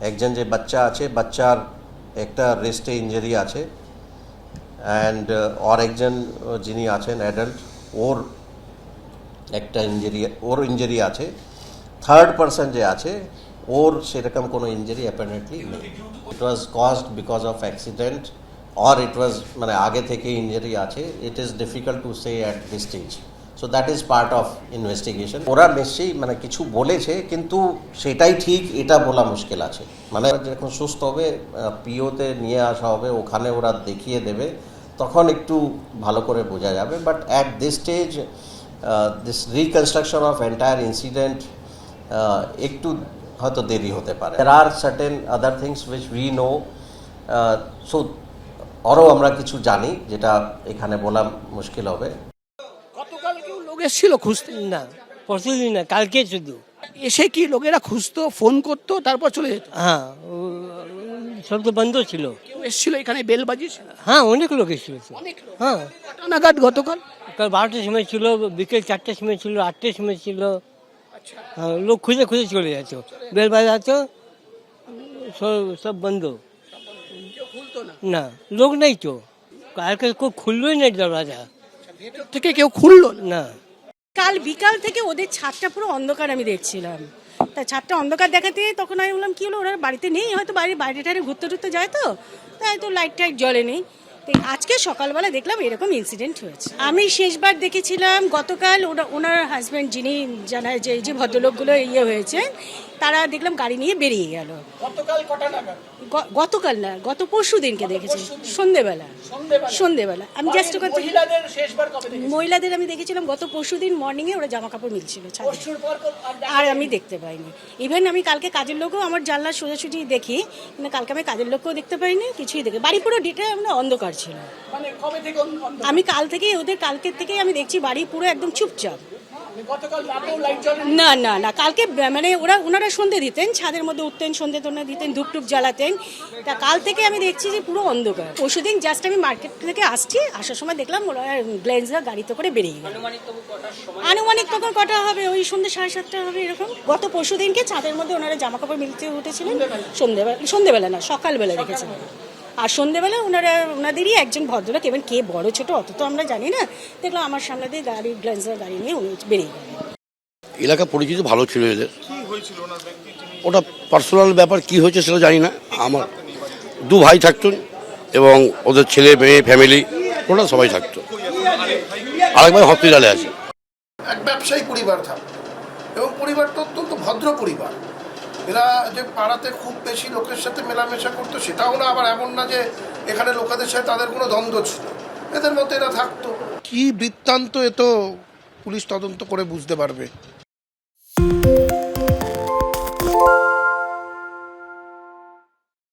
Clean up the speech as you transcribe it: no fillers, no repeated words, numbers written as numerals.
একজন যে বাচ্চা আছে, বাচ্চার একটা রেস্টে ইঞ্জুরি আছে, অ্যান্ড আর একজন যিনি আছেন অ্যাডাল্ট, ওর একটা ইঞ্জুরি আছে। থার্ড পারসন যে আছে, ওর সেরকম কোনো ইঞ্জুরি অ্যাপারেন্টলি নেই। It was caused because of accident or it was মানে আগে থেকে ইঞ্জুরি আছে। It is difficult to say at this stage. So that is part of investigation. ওরা নিশ্চয়ই মানে কিছু বলেছে, কিন্তু সেটাই ঠিক এটা বলা মুশকিল আছে। মানে যখন সুস্থ হবে, পিওতে নিয়ে আসা হবে, ওখানে ওরা দেখিয়ে দেবে, তখন একটু ভালো করে বোঝা যাবে। But at this stage this reconstruction of entire incident একটু হয়তো দেরি হতে পারে। There are certain other things which we know, so আরও আমরা কিছু জানি যেটা এখানে বলা মুশকিল হবে। গতকাল কেউ লোক এসেছিল খুঁজতে? না, পরশুদিন না, কালকে শুধু। এসে কি লোকেরা খুঁজতো, ফোন করতো, তারপর চলে যেত? হ্যাঁ, সব তো বন্ধ ছিল। কেউ এসেছিল এখানে বেল বাজিয়েছিল? হ্যাঁ, অনেক লোক এসেছিল। অনেক লোক। হ্যাঁ, কটা নাগাদ গতকাল? কাল 12টার সময় ছিল, বিকেল 4টার সময় ছিল, 8টার সময় ছিল। হ্যাঁ, লোক খুঁজে খুঁজে চলে যাচ্ছ, বেল বাজাচ্ছ, সব বন্ধ। কেউ খুলতো না? না, লোক নেই তো, কালকে খুব খুললোই নেই দরজা। ভেতর থেকে কেউ খুললো না? না, কাল বিকাল থেকে ওদের ছাদটা পুরো অন্ধকার আমি দেখছিলাম। তা ছাদটা অন্ধকার দেখাতে তখন আমি বললাম কি হলো, ওরা বাড়িতে নেই, হয়তো বাড়ির বাইরে টাইরে ঘুরতে টুরতে যায়, তো তাই তো লাইট টাইট জ্বলে নেই। তো আজকে সকালবেলা দেখলাম এরকম ইনসিডেন্ট হয়েছে। আমি শেষবার দেখেছিলাম গতকাল, ওনার হাজব্যান্ড যিনি জানায় যে ভদ্রলোকগুলো হয়েছে, তারা দেখলাম গাড়ি নিয়ে বেরিয়ে গেল। গতকাল কটা নাগাদ? গতকাল না, গত পরশু দিনকে দেখেছি, সন্ধেবেলা। আমি জাস্ট মহিলাদের শেষবার কবে দেখেছেন? মহিলাদের আমি দেখেছিলাম গত পরশুদিন মর্নিংয়ে, ওরা জামা কাপড় মিলছিল ছাদে। পরশুর পর আর আমি দেখতে পাইনি। ইভেন আমি কালকে কাজের লোকও আমার জানলার সোজাসুজি দেখি, কিন্তু কালকে আমি কাজের লোককেও দেখতে পাইনি, কিছুই দেখি। বাড়ি পুরো ডিটেল আমরা অন্ধকার ছিল। মানে কবে থেকে আমি কাল থেকেই কালকের থেকেই আমি দেখছি বাড়ি পুরো একদম চুপচাপ। গতকাল রাতেও লাইট জ্বলে? না, কালকে মানে ওনারা সন্ধে দিতেন, ছাদের মধ্যে উঠতেন, সন্ধে তোনা দিতেন, ধূপটুপ জ্বালাতেন। তা কাল থেকে আমি দেখছি যে পুরো অন্ধকার। পরশুদিন জাস্ট আমি মার্কেট থেকে আসার সময় দেখলাম ওরা গ্লেন্সরা গাড়িতে করে বেরিয়ে গেল। আনুমানিক তখন কটা হবে, ওই সন্ধ্যে 7:30 হবে এরকম। গত পরশুদিনকে ছাদের মধ্যে ওনারা জামা কাপড় মিলতে উঠেছিলেন সন্ধেবেলা না, সকালবেলা দেখেছিলেন। আর সন্ধেবেলা ওনাদেরই একজন ভদ্রলোক, এবং কে বড় ছোট অত তো আমরা জানি না, দেখলাম আমার সামনে দিয়ে গ্লেন্সরা গাড়ি নিয়ে উনি বেরিয়ে গেলেন। এলাকা পরিচিতি ভালো ছিল এদের। ওটা পার্সোনাল ব্যাপার, কি হয়েছে সেটা জানি না। আমার দু ভাই থাকতেন এবং ওদের ছেলে মেয়ে ফ্যামিলি ওরা সবাই থাকতো। আরেক ভাই হসপিটালে আছে। এক ব্যবসায়ী পরিবার থাকতো, এবং পরিবারটা অত্যন্ত ভদ্র পরিবার। এরা যে পাড়াতে খুব বেশি লোকের সাথে মেলামেশা করতো সেটাও না, আবার এমন না যে এখানে লোকেদের সাথে তাদের কোনো দ্বন্দ্ব ছিল। এদের মধ্যে এরা থাকতো। কি বৃত্তান্ত এ তো পুলিশ তদন্ত করে বুঝতে পারবে।